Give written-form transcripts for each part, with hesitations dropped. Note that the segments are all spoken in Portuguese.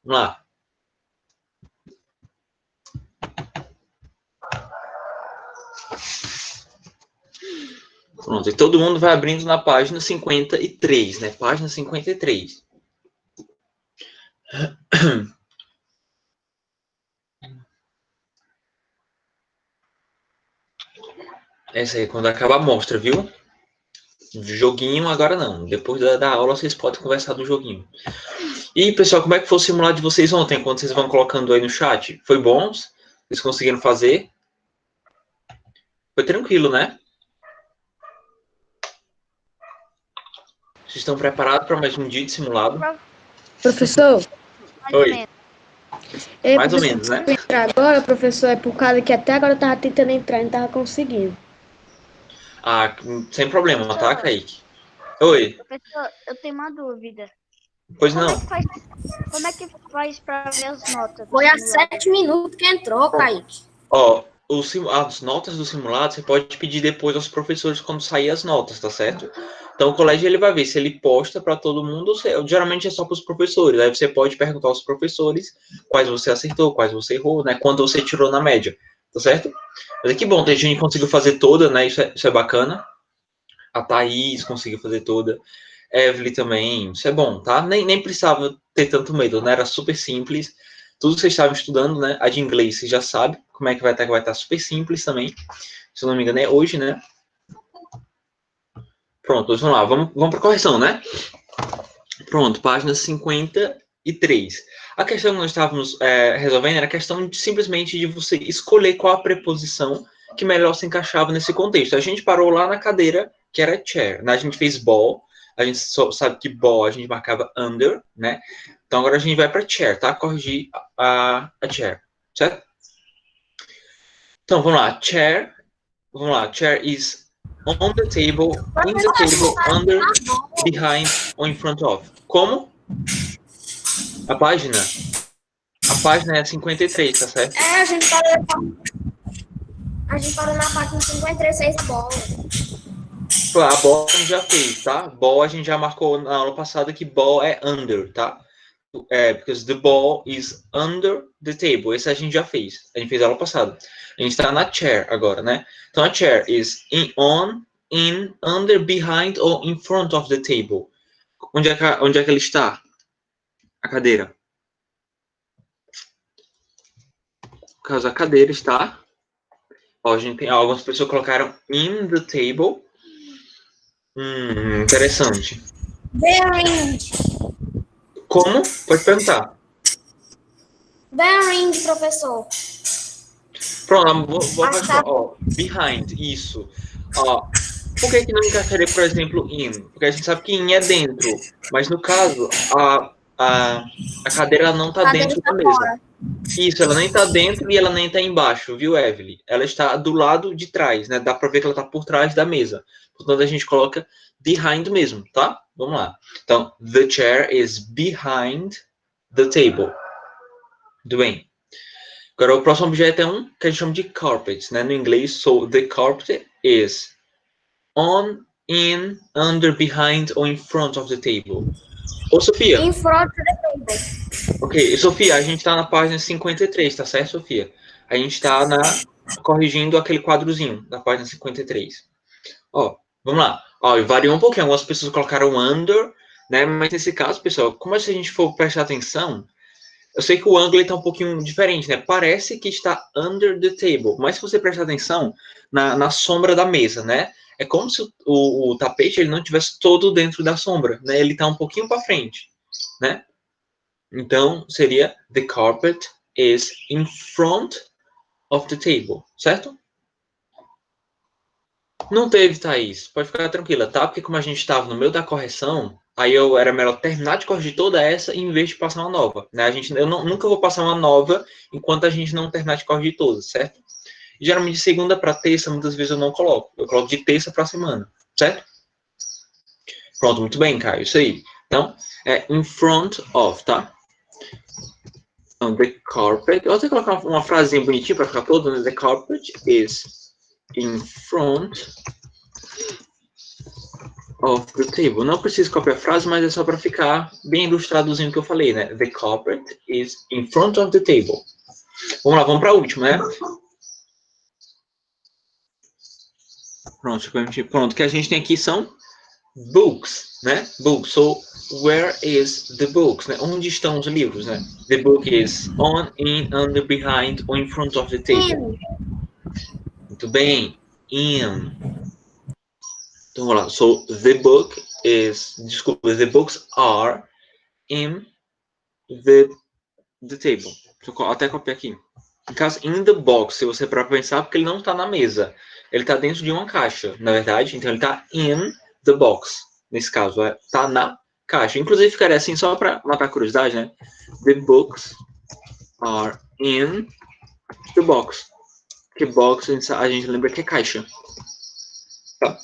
Vamos lá. Pronto, e todo mundo vai abrindo na página 53, né? Página 53. Essa aí, quando acabar a mostra, viu? Joguinho agora não. Depois da aula vocês podem conversar do joguinho. E, pessoal, como é que foi o simulado de vocês ontem? Quando vocês vão colocando aí no chat? Foi bom? Vocês conseguiram fazer? Foi tranquilo, né? Vocês estão preparados para mais um dia de simulado? Professor? Oi. Mais ou menos, né? Agora, professor, é por causa que até agora eu tava tentando entrar e não tava conseguindo. Ah, sem problema, tá, Kaique? Oi. Professor, eu tenho uma dúvida. Pois não. Como é que faz para ver as notas? Foi há 7 minutos que entrou, Kaique. Ó, as notas do simulado você pode pedir depois aos professores quando sair as notas, tá certo? Então o colégio ele vai ver se ele posta para todo mundo, geralmente é só para os professores. Aí você pode perguntar aos professores quais você acertou, quais você errou, né? Quanto você tirou na média, tá certo? Mas é que bom, a gente conseguiu fazer toda, né? Isso é bacana. A Thaís conseguiu fazer toda. Evelyn também, isso é bom, tá? Nem precisava ter tanto medo, né? Era super simples. Tudo que vocês estavam estudando, né? A de inglês, você já sabe como é que vai estar super simples também. Se eu não me engano, é hoje, né? Pronto, vamos lá, vamos para a correção, né? Pronto, página 53. A questão que nós estávamos resolvendo era a questão simplesmente de você escolher qual a preposição que melhor se encaixava nesse contexto. A gente parou lá na cadeira, que era chair, né? A gente fez ball, a gente só sabe que ball a gente marcava under, né? Então agora a gente vai para chair, tá? Corrigir a chair, certo? Então vamos lá, chair. Vamos lá, chair is on the table, in the table, under, behind or in front of. Como? A página? A página é 53, tá certo? A gente parou na página 53, bola. A ball a gente já fez, tá? Ball a gente já marcou na aula passada que ball é under, tá? Because the ball is under the table. Esse a gente já fez. A gente fez a aula passada. A gente está na chair agora, né? Então a chair is on, in, under, behind or in front of the table. Onde é que ele está? A cadeira. No caso, a cadeira está. Ó, a gente tem algumas pessoas colocaram in the table. Interessante. Behind. Como? Pode perguntar. Behind, professor. Pronto, vou achar. Ó, behind, isso. Ó, por que não encaixaria, por exemplo, in? Porque a gente sabe que in é dentro. Mas no caso, a cadeira não está dentro da mesa. Fora. Isso, ela nem está dentro e ela nem está embaixo, viu, Evelyn? Ela está do lado de trás, né? Dá para ver que ela está por trás da mesa. Portanto, a gente coloca behind mesmo, tá? Vamos lá. Então, the chair is behind the table. Tudo bem. Agora, o próximo objeto é um que a gente chama de carpet, né? No inglês, so the carpet is on, in, under, behind or in front of the table. Ô, Sofia. In front of the table. Ok, Sofia, a gente está na página 53, tá certo, Sofia? A gente está corrigindo aquele quadrozinho da página 53. Ó, vamos lá. Ó, variou um pouquinho. Algumas pessoas colocaram under, né? Mas nesse caso, pessoal, como se a gente for prestar atenção, eu sei que o ângulo está um pouquinho diferente, né? Parece que está under the table, mas se você prestar atenção na sombra da mesa, né? É como se o tapete ele não estivesse todo dentro da sombra, né? Ele está um pouquinho para frente, né? Então, seria the carpet is in front of the table, certo? Não teve, Thaís. Pode ficar tranquila, tá? Porque como a gente estava no meio da correção, aí era melhor terminar de corrigir toda essa em vez de passar uma nova, né? Eu nunca vou passar uma nova enquanto a gente não terminar de corrigir todas, certo? E, geralmente de segunda para terça, muitas vezes eu não coloco. Eu coloco de terça para semana, certo? Pronto, muito bem, Caio. Isso aí. Então, é in front of, tá? Então, the carpet. Eu vou até colocar uma frasinha bonitinha para ficar todo, né? The carpet is in front of the table. Não preciso copiar a frase, mas é só para ficar bem ilustradozinho que eu falei, né? The culprit is in front of the table. Vamos lá, vamos para a última, né? Pronto, o que a gente tem aqui são books, né? Books. So, where is the books? Né? Onde estão os livros, né? The book is on, in, under, behind or in front of the table. Muito bem. In. Então, vamos lá. So, the book is... Desculpa, the books are in the table. Deixa eu até copiar aqui. No caso, in the box, se você para pensar, porque ele não está na mesa. Ele está dentro de uma caixa, na verdade. Então, ele está in the box. Nesse caso, está na caixa. Inclusive, ficaria assim só para matar a curiosidade, né? The books are in the box. Porque box, a gente lembra que é caixa. Tá?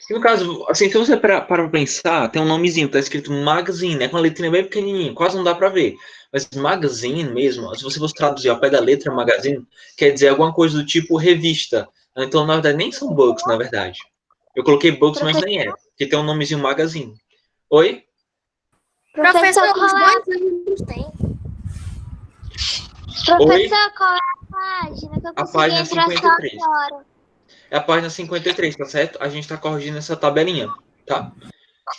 E no caso, assim, se você para pensar, tem um nomezinho, tá escrito magazine, é com uma letrinha bem pequenininha, quase não dá para ver. Mas magazine mesmo, se você fosse traduzir ao pé da letra magazine, quer dizer alguma coisa do tipo revista. Então, na verdade, nem são books, na verdade. Eu coloquei books, mas nem é, porque tem um nomezinho magazine. Oi? Professor, os qual é? dois livros tem. Professor, qual é a página? Que eu A consegui página entrar só 53. agora. É a página 53, tá certo? A gente está corrigindo essa tabelinha, tá?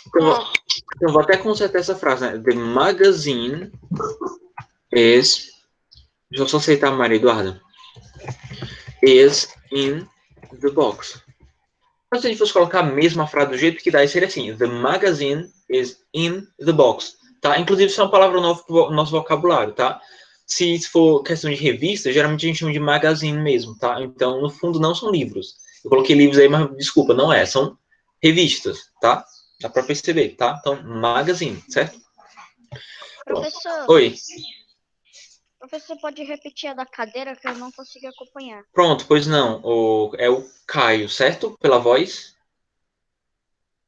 Então, eu vou até consertar essa frase, né? The magazine is... Deixa eu só aceitar a Maria Eduarda. Is in the box. Mas se a gente fosse colocar a mesma frase do jeito que dá, seria assim. The magazine is in the box. Tá? Inclusive, isso é uma palavra nova no nosso vocabulário, tá? Se for questão de revista, geralmente a gente chama de magazine mesmo, tá? Então, no fundo, não são livros. Eu coloquei livros aí, mas desculpa, não é. São revistas, tá? Dá pra perceber, tá? Então, magazine, certo? Professor, Oi. professor, pode repetir a da cadeira que eu não consegui acompanhar. Pronto, pois não. É o Caio, certo? Pela voz.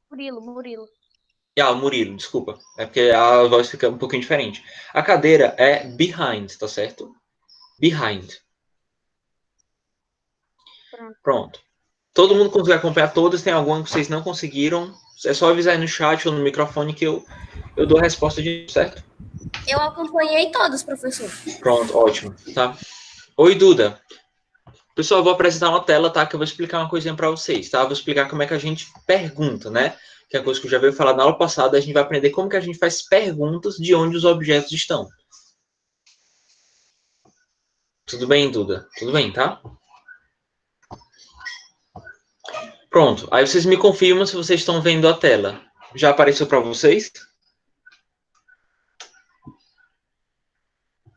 Murilo. O Murilo, desculpa. É porque a voz fica um pouquinho diferente. A cadeira é behind, tá certo? Behind. Pronto. Todo mundo conseguiu acompanhar todas. Tem alguma que vocês não conseguiram? É só avisar aí no chat ou no microfone que eu dou a resposta de certo? Eu acompanhei todos, professor. Pronto, ótimo. Tá? Oi, Duda. Pessoal, eu vou apresentar uma tela, tá? Que eu vou explicar uma coisinha para vocês, tá? Eu vou explicar como é que a gente pergunta, né? Que é a coisa que eu já veio falar na aula passada. A gente vai aprender como que a gente faz perguntas de onde os objetos estão. Tudo bem, Duda? Tudo bem, tá? Pronto. Aí vocês me confirmam se vocês estão vendo a tela. Já apareceu para vocês?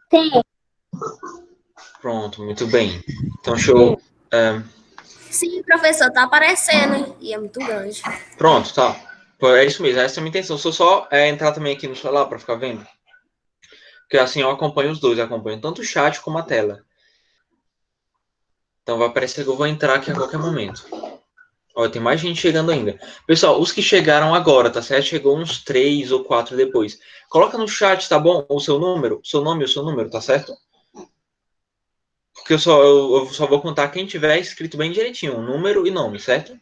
Sim. Pronto, muito bem. Então, show. Sim, professor, tá aparecendo. E é muito grande. Pronto, tá. É isso mesmo, essa é a minha intenção. Se eu só entrar também aqui no celular para ficar vendo. Porque assim eu acompanho os dois, eu acompanho tanto o chat como a tela. Então vai aparecer que eu vou entrar aqui a qualquer momento. Ó, tem mais gente chegando ainda. Pessoal, os que chegaram agora, tá certo? Chegou uns 3 ou 4 depois. Coloca no chat, tá bom? O seu número, seu nome e o seu número, tá certo? Porque eu só vou contar quem tiver escrito bem direitinho, número e nome, certo?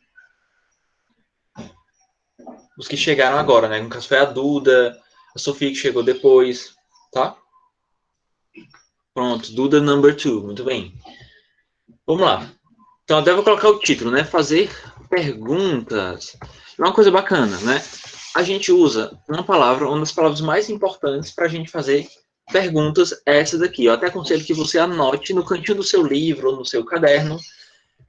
Os que chegaram agora, né? No caso foi a Duda, a Sofia que chegou depois, tá? Pronto, Duda number 2, muito bem. Vamos lá. Então, eu devo colocar o título, né? Fazer perguntas. É uma coisa bacana, né? A gente usa uma palavra, uma das palavras mais importantes para a gente fazer perguntas é essa daqui. Eu até aconselho que você anote no cantinho do seu livro ou no seu caderno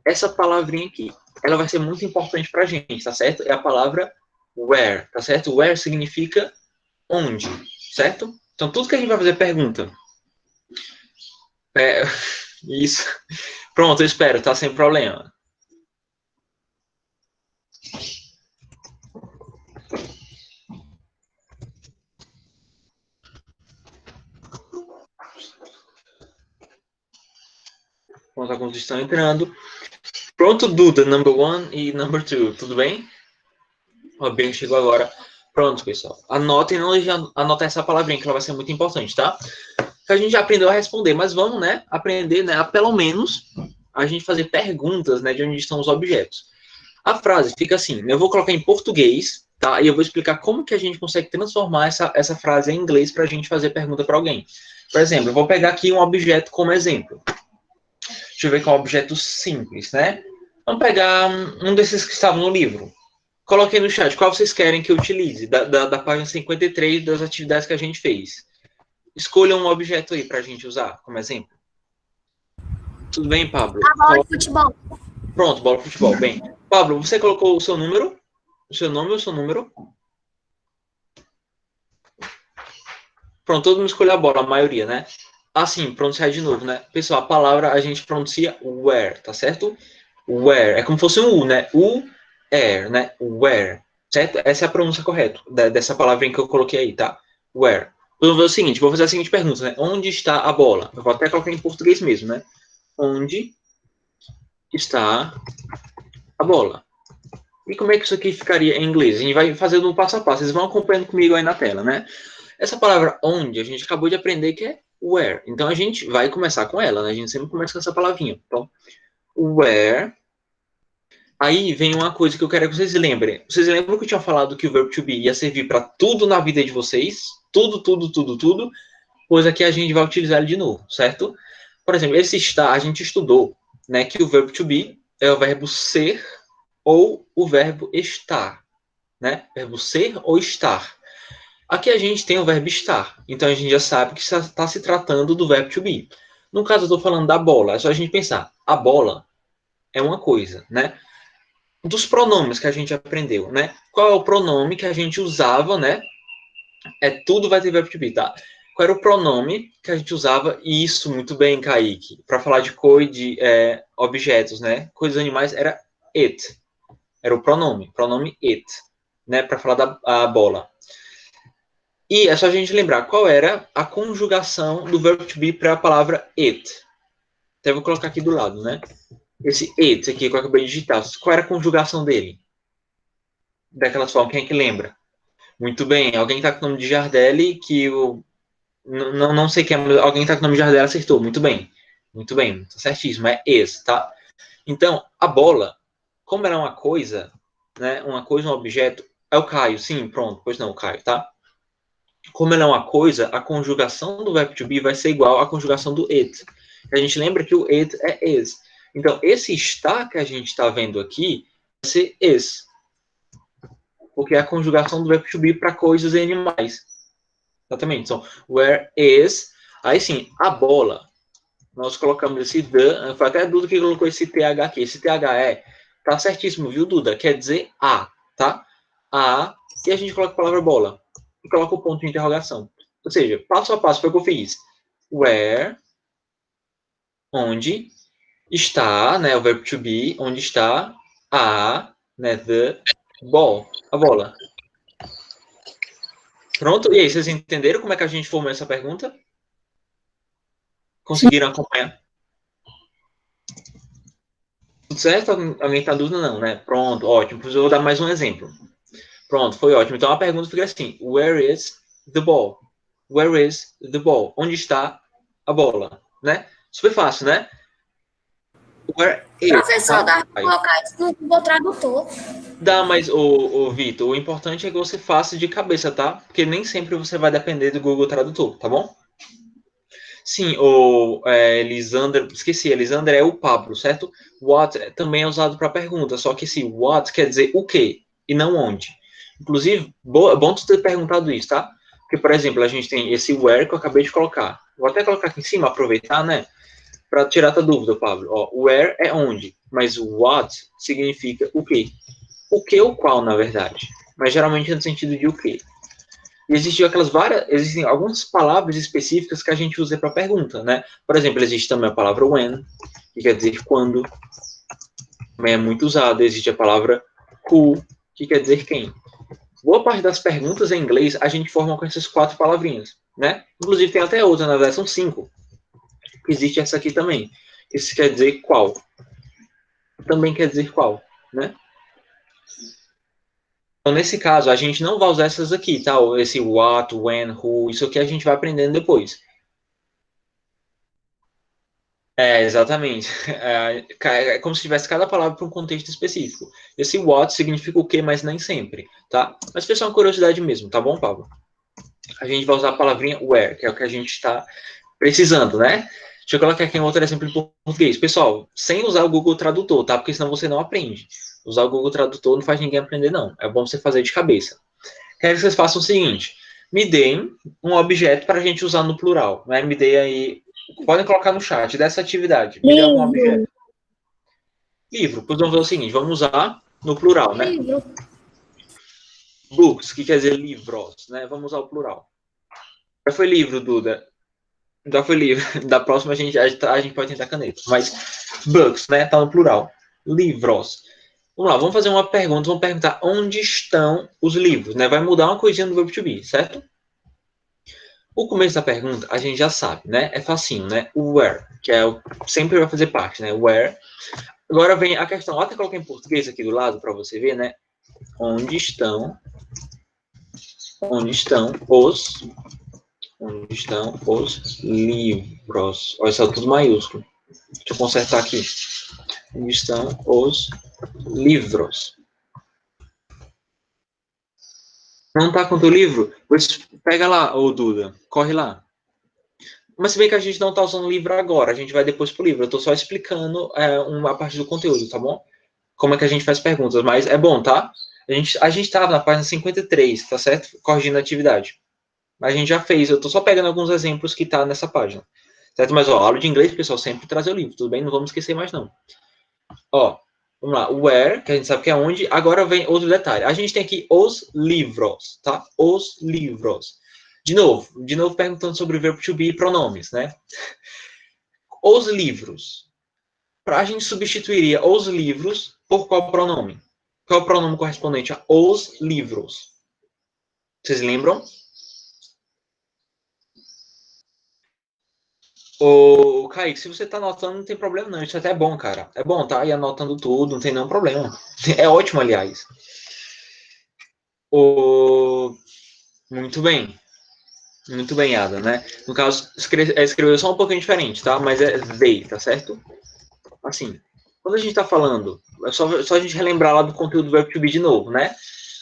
essa palavrinha aqui. Ela vai ser muito importante para a gente, tá certo? É a palavra where, tá certo? Where significa onde, certo? Então, tudo que a gente vai fazer pergunta. Isso. Pronto, eu espero, tá sem problema. Pronto, alguns estão entrando. Pronto, Duda, number 1 e number 2, tudo bem? Ó, bem, chegou agora. Pronto, pessoal. Anotem, não anotem essa palavrinha que ela vai ser muito importante, tá? Que a gente já aprendeu a responder, mas vamos, né, aprender, né, a pelo menos a gente fazer perguntas, né, de onde estão os objetos. A frase fica assim, eu vou colocar em português, tá? E eu vou explicar como que a gente consegue transformar essa frase em inglês para a gente fazer pergunta para alguém. Por exemplo, eu vou pegar aqui um objeto como exemplo. Deixa eu ver que é um objeto simples, né? Vamos pegar um desses que estavam no livro. Coloquei no chat qual vocês querem que eu utilize, da página 53 das atividades que a gente fez. Escolha um objeto aí para a gente usar como exemplo. Tudo bem, Pablo? A bola de futebol. Pronto, bola de futebol. Bem, Pablo, você colocou o seu número? O seu nome e o seu número? Pronto, todo mundo escolheu a bola, a maioria, né? Assim, pronunciar de novo, né? Pessoal, a palavra a gente pronuncia where, tá certo? Where. É como se fosse um U, né? U-air, né? Where. Certo? Essa é a pronúncia correta dessa palavrinha que eu coloquei aí, tá? Where. Eu vou fazer o seguinte, vou fazer a seguinte pergunta, né? Onde está a bola? Eu vou até colocar em português mesmo, né? Onde está a bola? E como é que isso aqui ficaria em inglês? A gente vai fazendo um passo a passo. Vocês vão acompanhando comigo aí na tela, né? Essa palavra onde, a gente acabou de aprender que é where. Então, a gente vai começar com ela, né? A gente sempre começa com essa palavrinha. Então, where. Aí vem uma coisa que eu quero que vocês lembrem. Vocês lembram que eu tinha falado que o verbo to be ia servir para tudo na vida de vocês? Tudo, tudo, tudo, tudo. Pois aqui a gente vai utilizar ele de novo, certo? Por exemplo, esse está, a gente estudou, né? Que o verbo to be é o verbo ser ou o verbo estar, né? Verbo ser ou estar. Aqui a gente tem o verbo estar, então a gente já sabe que está se tratando do verbo to be. No caso, eu estou falando da bola, é só a gente pensar, a bola é uma coisa, né? Dos pronomes que a gente aprendeu, né? Qual é o pronome que a gente usava, né? Tudo vai ter verbo to be, tá? Qual era o pronome que a gente usava? Isso, muito bem, Kaique. Para falar de cor de objetos, né? Coisas animais, era it. Era o pronome it, né? Para falar da bola. E é só a gente lembrar qual era a conjugação do verbo to be para a palavra it. Então eu vou colocar aqui do lado, né? Esse it aqui que eu acabei de digitar. Qual era a conjugação dele? Daquelas formas, quem é que lembra? Muito bem, alguém está com o nome de Jardelli, que eu não sei quem, mas alguém está com o nome de Jardelli acertou. Muito bem, tá certíssimo, é is, tá? Então, a bola, como ela é uma coisa, né? Uma coisa, um objeto, é o Caio, sim, pronto, pois não, o Caio, tá? Como ela é uma coisa, a conjugação do verbo to be vai ser igual à conjugação do it. A gente lembra que o it é is. Então, esse está que a gente está vendo aqui vai ser is. Porque é a conjugação do verbo to be para coisas e animais. Exatamente. Então, where is... Aí sim, a bola. Nós colocamos esse the. Foi até a Duda que colocou esse TH aqui. Esse THE tá certíssimo, viu, Duda? Quer dizer a, tá? A. E a gente coloca a palavra bola. E coloca o ponto de interrogação. Ou seja, passo a passo foi o que eu fiz. Where, onde, está, né, o verbo to be, onde está a, né, the ball, a bola. Pronto? E aí, vocês entenderam como é que a gente formou essa pergunta? Conseguiram acompanhar? Tudo certo? Alguém está dúvida? Não, né? Pronto, ótimo. Eu vou dar mais um exemplo. Pronto, foi ótimo. Então a pergunta fica assim: Where is the ball? Where is the ball? Onde está a bola? Né? Super fácil, né? Where is? Professor, dá para colocar isso no Google Tradutor. Dá, mas, o Vitor, o importante é que você faça de cabeça, tá? Porque nem sempre você vai depender do Google Tradutor, tá bom? Sim, o Elisander, esqueci, Elisander é o Pablo, certo? What também é usado para pergunta, só que esse what quer dizer o quê e não onde. Inclusive, bom tu ter perguntado isso, tá? Porque, por exemplo, a gente tem esse where que eu acabei de colocar. Vou até colocar aqui em cima, aproveitar, né? Para tirar tua dúvida, Pablo. Ó, where é onde, mas what significa o quê? O que ou qual, na verdade. Mas geralmente é no sentido de o quê. E existem algumas palavras específicas que a gente usa para pergunta, né? Por exemplo, existe também a palavra when, que quer dizer quando, também é muito usada. Existe a palavra who, que quer dizer quem. Boa parte das perguntas em inglês a gente forma com essas 4 palavrinhas, né? Inclusive tem até outra, na verdade são 5. Existe essa aqui também, que isso quer dizer qual. Também quer dizer qual, né? Então, nesse caso, a gente não vai usar essas aqui, tá? Esse what, when, who, isso aqui a gente vai aprendendo depois. Exatamente. É como se tivesse cada palavra para um contexto específico. Esse what significa o quê, mas nem sempre, tá? Mas foi só uma curiosidade mesmo, tá bom, Pablo? A gente vai usar a palavrinha where, que é o que a gente está precisando, né? Deixa eu colocar aqui um outro exemplo em português. Pessoal, sem usar o Google Tradutor, tá? Porque senão você não aprende. Usar o Google Tradutor não faz ninguém aprender, não. É bom você fazer de cabeça. Quero que vocês façam o seguinte. Me deem um objeto para a gente usar no plural, né? Me deem aí... Podem colocar no chat dessa atividade. Me dê algum objeto. Livro. Pois vamos fazer o seguinte. Vamos usar no plural, né? Livro. Books, que quer dizer livros, né? Vamos usar o plural. Já foi livro, Duda. Já foi livro. Da próxima a gente pode tentar caneta. Mas books, né? Tá no plural. Livros. Vamos lá, vamos fazer uma pergunta. Vamos perguntar onde estão os livros, né? Vai mudar uma coisinha do verbo to be, certo? O começo da pergunta a gente já sabe, né? É facinho, né? O where, que é sempre vai fazer parte, né? Where. Agora vem a questão. Até coloquei em português aqui do lado para você ver, né? Onde estão os livros? Olha só, tudo maiúsculo. Deixa eu consertar aqui. Onde estão os livros? Não tá com o teu livro? Pois pega lá, ô Duda. Corre lá. Mas se bem que a gente não tá usando o livro agora, a gente vai depois pro livro. Eu tô só explicando uma parte do conteúdo, tá bom? Como é que a gente faz perguntas. Mas é bom, tá? A gente tava na página 53, tá certo? Corrigindo a atividade. A gente já fez. Eu tô só pegando alguns exemplos que tá nessa página. Certo? Mas, ó, aula de inglês, pessoal, sempre trazer o livro, tudo bem? Não vamos esquecer mais, não. Ó, vamos lá. Where, que a gente sabe que é onde. Agora vem outro detalhe. A gente tem aqui os livros, tá? Os livros. De novo perguntando sobre o verbo to be e pronomes, né? Os livros. A gente substituiria os livros por qual pronome? Qual é o pronome correspondente a os livros? Vocês lembram? Ô, Kaique, se você tá anotando, não tem problema não. Isso até é bom, cara. É bom, tá? E anotando tudo, não tem nenhum problema. É ótimo, aliás. Muito bem. Muito bem, Ada, né? No caso, escreveu só um pouquinho diferente, tá? Mas é they, tá certo? Assim, quando a gente tá falando... É só a gente relembrar lá do conteúdo do verbo to be de novo, né?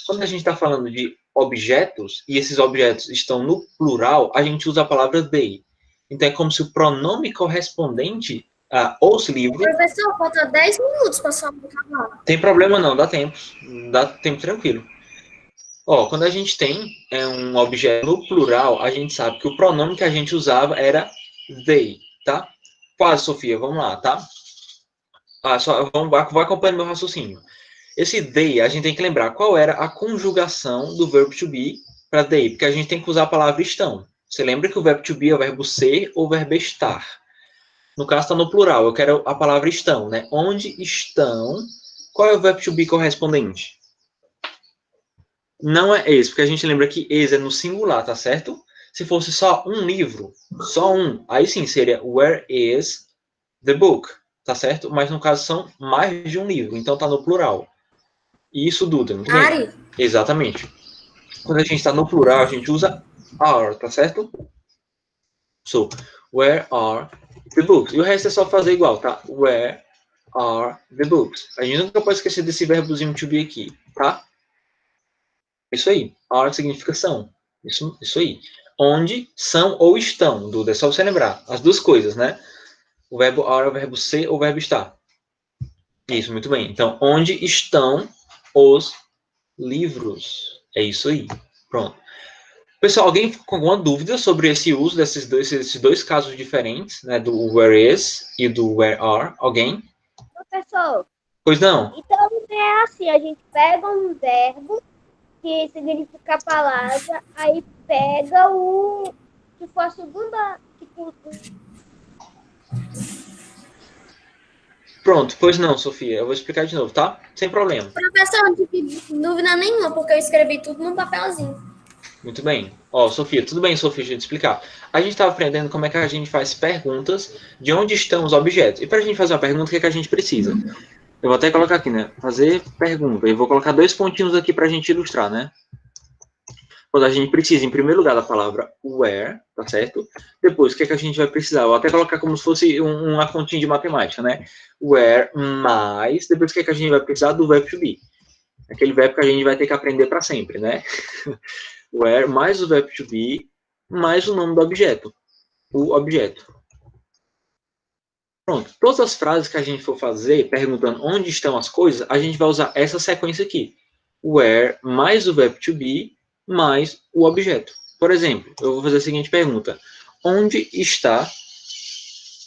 Quando a gente tá falando de objetos, e esses objetos estão no plural, a gente usa a palavra they. Então, é como se o pronome correspondente aos livros... Professor, falta 10 minutos para sua acabar. Tem problema não, dá tempo. Dá tempo tranquilo. Ó, quando a gente tem um objeto no plural, a gente sabe que o pronome que a gente usava era they, tá? Quase, Sofia, vamos lá, tá? Vai acompanhando meu raciocínio. Esse they, a gente tem que lembrar qual era a conjugação do verbo to be para they, porque a gente tem que usar a palavra estão. Você lembra que o verbo to be é o verbo ser ou o verbo estar? No caso, está no plural. Eu quero a palavra estão, né? Onde estão? Qual é o verbo to be correspondente? Não é esse, porque a gente lembra que esse é no singular, tá certo? Se fosse só um livro, só um, aí sim seria where is the book, tá certo? Mas no caso são mais de um livro, então tá no plural. E isso, Duda, muito bem. Ari? Exatamente. Quando a gente está no plural, a gente usa are, tá certo? So, where are the books? E o resto é só fazer igual, tá? Where are the books? A gente nunca pode esquecer desse verbozinho to be aqui, tá? Isso aí. Are significa são. Isso aí. Onde são ou estão, Duda. É só você lembrar. As duas coisas, né? O verbo are é o verbo ser ou o verbo estar. Isso, muito bem. Então, onde estão os livros? É isso aí. Pronto. Pessoal, alguém com alguma dúvida sobre esse uso desses dois casos diferentes, né? Do where is e do where are? Alguém? Professor, Pois não? então é assim, a gente pega um verbo que significa a palavra, aí pega o que for a segunda, tipo, Pronto, pois não, Sofia. Eu vou explicar de novo, tá? Sem problema. Professor, não tive dúvida nenhuma, porque eu escrevi tudo num papelzinho. Muito bem. Ó, Sofia, tudo bem, Sofia, deixa eu te explicar. A gente estava aprendendo como é que a gente faz perguntas de onde estão os objetos. E para a gente fazer uma pergunta, o que é que a gente precisa? Eu vou até colocar aqui, né? Fazer pergunta. Eu vou colocar 2 pontinhos aqui para a gente ilustrar, né? Quando a gente precisa, em primeiro lugar, da palavra where, tá certo? Depois, o que é que a gente vai precisar? Vou até colocar como se fosse uma continha de matemática, né? Where mais, depois o que é que a gente vai precisar? Do verbo to be. Aquele verbo que a gente vai ter que aprender para sempre, né? Where mais o verbo to be mais o nome do objeto. O objeto. Pronto. Todas as frases que a gente for fazer perguntando onde estão as coisas, a gente vai usar essa sequência aqui. Where mais o verbo to be mais o objeto. Por exemplo, eu vou fazer a seguinte pergunta. Onde está...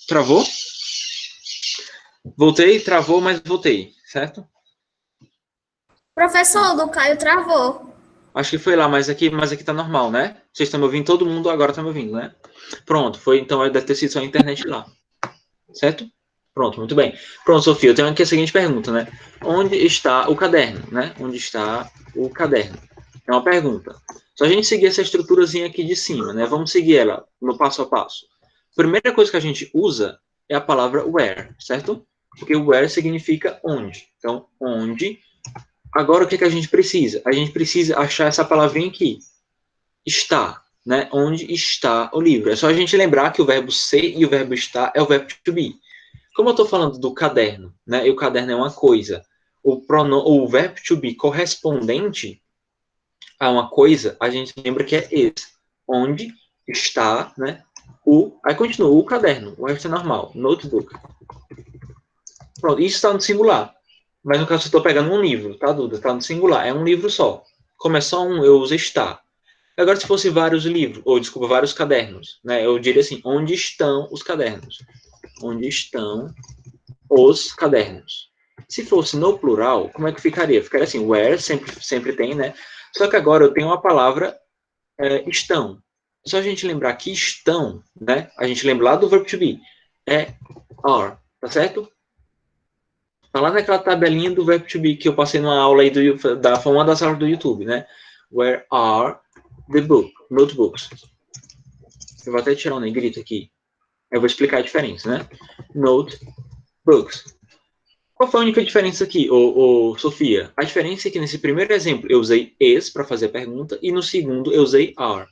Travou? Voltei, travou, mas voltei, certo? Professor, do Caio travou. Acho que foi lá, mas aqui tá normal, né? Vocês estão me ouvindo? Todo mundo agora está me ouvindo, né? Pronto, foi, então deve ter sido só a internet lá. Certo? Pronto, muito bem. Pronto, Sofia, eu tenho aqui a seguinte pergunta, né? Onde está o caderno, né? Onde está o caderno? É uma pergunta. Só a gente seguir essa estruturazinha aqui de cima, né? Vamos seguir ela no passo a passo. Primeira coisa que a gente usa é a palavra where, certo? Porque where significa onde. Então, onde. Agora, o que a gente precisa? A gente precisa achar essa palavrinha aqui. Está, né? Onde está o livro? É só a gente lembrar que o verbo ser e o verbo estar é o verbo to be. Como eu estou falando do caderno, né? E o caderno é uma coisa. O verbo to be correspondente a uma coisa, a gente lembra que é is. Onde está, né? Aí continua, o caderno. O resto é normal. Notebook. Pronto, isso está no singular. Mas no caso, eu estou pegando um livro, tá, Duda? Está no singular. É um livro só. Como é só um, eu uso está. Agora, se fosse vários livros, ou desculpa, vários cadernos, né? Eu diria assim, onde estão os cadernos? Onde estão os cadernos? Se fosse no plural, como é que ficaria? Ficaria assim, where, sempre tem, né? Só que agora eu tenho uma palavra estão. Só a gente lembrar que estão, né? A gente lembra lá do verbo to be. É are, tá certo? Tá lá naquela tabelinha do verbo to be que eu passei numa aula aí foi uma das aulas do YouTube, né? Where are the notebooks? Eu vou até tirar um negrito aqui. Eu vou explicar a diferença, né? Notebooks. Qual foi a única diferença aqui, Sofia? A diferença é que nesse primeiro exemplo eu usei is para fazer a pergunta e no segundo eu usei are.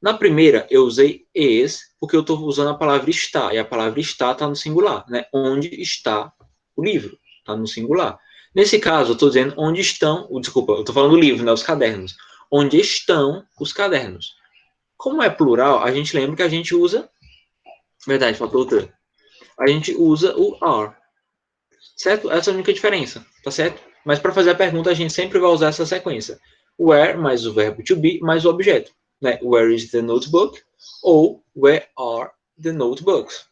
Na primeira eu usei is porque eu estou usando a palavra está e a palavra está no singular, né? Onde está o livro? Está no singular. Nesse caso eu estou dizendo onde estão, desculpa, eu estou falando do livro, né? Os cadernos. Onde estão os cadernos? Como é plural, a gente lembra que a gente usa, verdade, faltou outra. A gente usa o are. Certo? Essa é a única diferença, tá certo? Mas para fazer a pergunta, a gente sempre vai usar essa sequência. Where mais o verbo to be mais o objeto. Né? Where is the notebook? Ou where are the notebooks?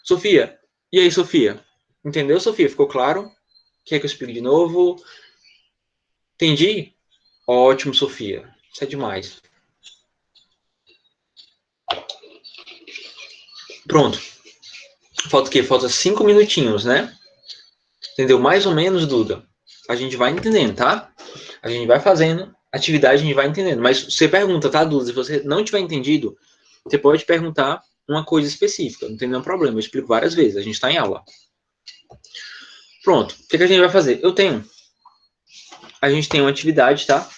Sofia, e aí, Sofia? Entendeu, Sofia? Ficou claro? Quer que eu explique de novo? Entendi? Ótimo, Sofia. Isso é demais. Pronto. Falta o quê? Falta 5 minutinhos, né? Entendeu? Mais ou menos, Duda. A gente vai entendendo, tá? A gente vai fazendo atividade, a gente vai entendendo. Mas você pergunta, tá, Duda? Se você não tiver entendido, você pode perguntar uma coisa específica. Não tem nenhum problema. Eu explico várias vezes. A gente está em aula. Pronto. O que a gente vai fazer? A gente tem uma atividade, tá?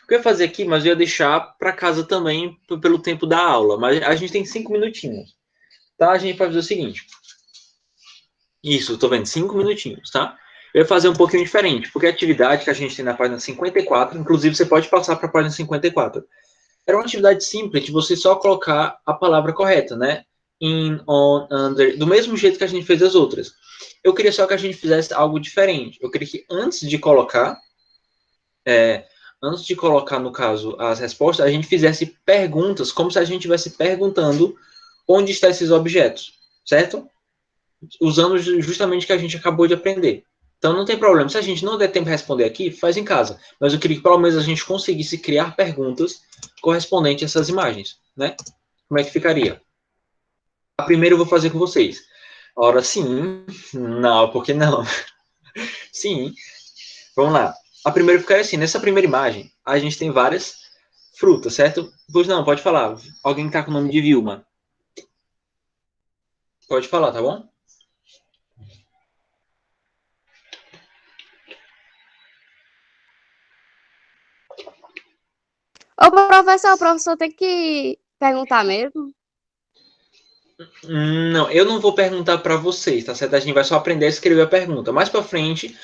O que eu ia fazer aqui, mas eu ia deixar para casa também pelo tempo da aula. Mas a gente tem 5 minutinhos. Tá? A gente vai fazer o seguinte. Isso, tô vendo, 5 minutinhos, tá? Eu ia fazer um pouquinho diferente, porque a atividade que a gente tem na página 54, inclusive você pode passar para a página 54. Era uma atividade simples de você só colocar a palavra correta, né? In, on, under, do mesmo jeito que a gente fez as outras. Eu queria só que a gente fizesse algo diferente. Eu queria que antes de colocar, no caso, as respostas, a gente fizesse perguntas, como se a gente estivesse perguntando onde estão esses objetos, certo? Usando justamente o que a gente acabou de aprender. Então não tem problema. Se a gente não der tempo de responder aqui, faz em casa. Mas eu queria que pelo menos a gente conseguisse criar perguntas correspondentes a essas imagens, né? Como é que ficaria? A primeira eu vou fazer com vocês. Ora, sim. Não, por que não? Sim. Vamos lá. A primeira ficaria assim. Nessa primeira imagem, a gente tem várias frutas, certo? Pois não, pode falar. Alguém que tá com o nome de Vilma. Pode falar, tá bom? Ô, professor, o professor tem que perguntar mesmo? Não, eu não vou perguntar para vocês, tá certo? A gente vai só aprender a escrever a pergunta. Mais para frente,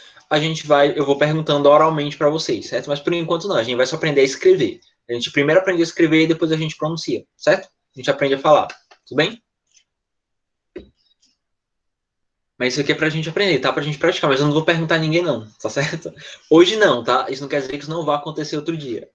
eu vou perguntando oralmente para vocês, certo? Mas por enquanto não, a gente vai só aprender a escrever. A gente primeiro aprende a escrever e depois a gente pronuncia, certo? A gente aprende a falar, tudo bem? Mas isso aqui é pra gente aprender, tá? Pra gente praticar, mas eu não vou perguntar a ninguém não, tá certo? Hoje não, tá? Isso não quer dizer que isso não vai acontecer outro dia.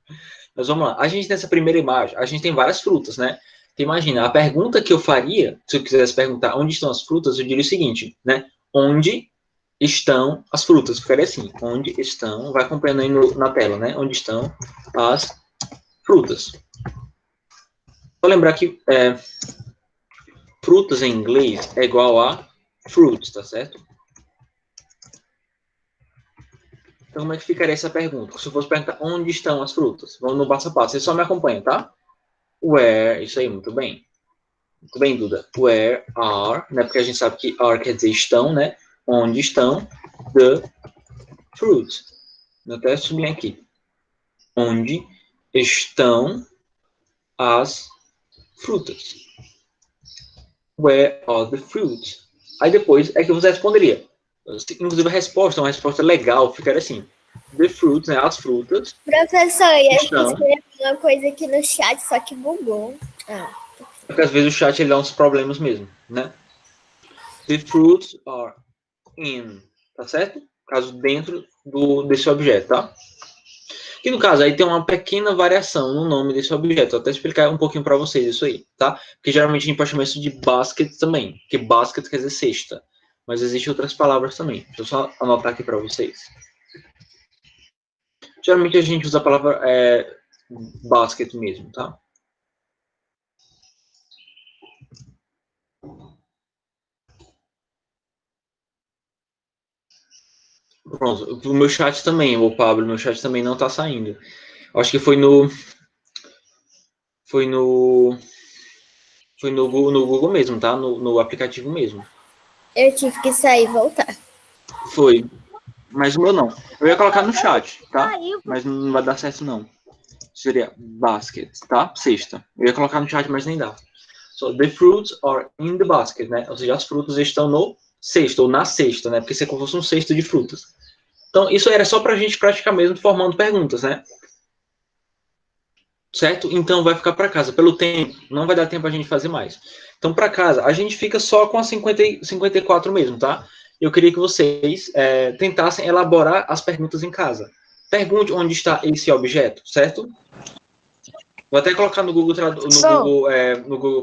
Mas vamos lá. A gente, nessa primeira imagem, a gente tem várias frutas, né? Então, imagina, a pergunta que eu faria, se eu quisesse perguntar onde estão as frutas, eu diria o seguinte, né? Onde estão as frutas? Ficaria assim, onde estão, vai acompanhando aí na tela, né? Onde estão as frutas? Vou lembrar que frutas em inglês é igual a fruits, tá certo? Então, como é que ficaria essa pergunta? Se eu fosse perguntar onde estão as frutas? Vamos no passo a passo. Você só me acompanha, tá? Where, isso aí, muito bem. Muito bem, Duda. Where are, né? Porque a gente sabe que are quer dizer estão, né? Onde estão the fruits? Vou até subir aqui. Onde estão as frutas? Where are the fruits? Aí depois é que você responderia. Inclusive a resposta é uma resposta legal, ficaria assim. The fruits, né? As frutas. Professor, eu Estão. escrevi uma coisa aqui no chat, só que bugou. Porque às vezes o chat ele dá uns problemas mesmo, né? The fruits are in, tá certo? Caso dentro desse objeto, tá? E no caso aí tem uma pequena variação no nome desse objeto. Vou até explicar um pouquinho para vocês isso aí, tá? Porque geralmente a gente pode chamar isso de basket também, porque basket quer dizer cesta. Mas existem outras palavras também. Deixa eu só anotar aqui para vocês. Geralmente a gente usa a palavra basket mesmo, tá? Pronto, o meu chat também, o Pablo, meu chat também não tá saindo. Acho que foi no Google mesmo, tá? No aplicativo mesmo. Eu tive que sair e voltar. Foi. Mas o meu não. Eu ia colocar no chat, tá? Mas não vai dar certo não. Seria basket, tá? Cesta. Eu ia colocar no chat, mas nem dá. So, the fruits are in the basket, né? Ou seja, as frutas estão no cesto, ou na cesta, né? Porque se fosse um cesto de frutas. Então, isso era só pra gente praticar mesmo, formando perguntas, né? Certo? Então, vai ficar para casa. Pelo tempo, não vai dar tempo a gente fazer mais. Então, para casa, a gente fica só com as 54 mesmo, tá? Eu queria que vocês tentassem elaborar as perguntas em casa. Pergunte onde está esse objeto, certo? Vou até colocar no Google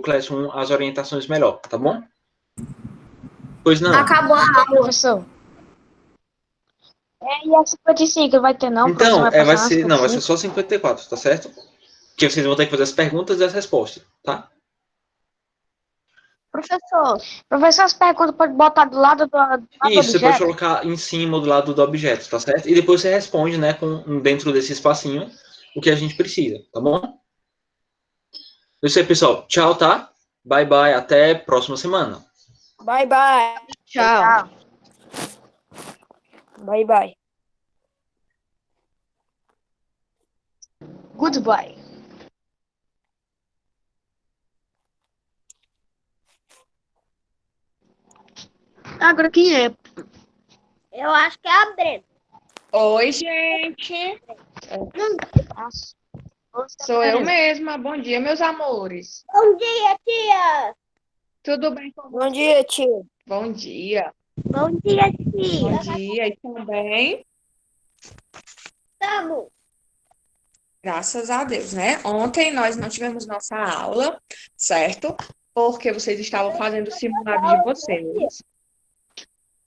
Classroom as orientações melhor, tá bom? Pois não. Acabou a aula. Professor. E a 55 vai ter não? Então, vai ser vai ser só 54, tá certo? Que vocês vão ter que fazer as perguntas e as respostas, tá? Professor, as perguntas pode botar do lado do Isso, você pode objeto? colocar em cima ou do lado do objeto, tá certo? E depois você responde, né, dentro desse espacinho, o que a gente precisa, tá bom? Isso aí, pessoal. Tchau, tá? Bye, bye. Até próxima semana. Bye, bye. Tchau. Bye, bye. Goodbye. Agora quem é? Eu acho que é a Brenda. Oi, gente. Sou eu mesma. Bom dia, meus amores. Bom dia, tia. Tudo bem com Bom dia, tio. Bom dia. Bom dia, tia. Bom dia. E também, Tamo. graças a Deus, né? Ontem nós não tivemos nossa aula, certo? Porque vocês estavam fazendo o simulado de vocês.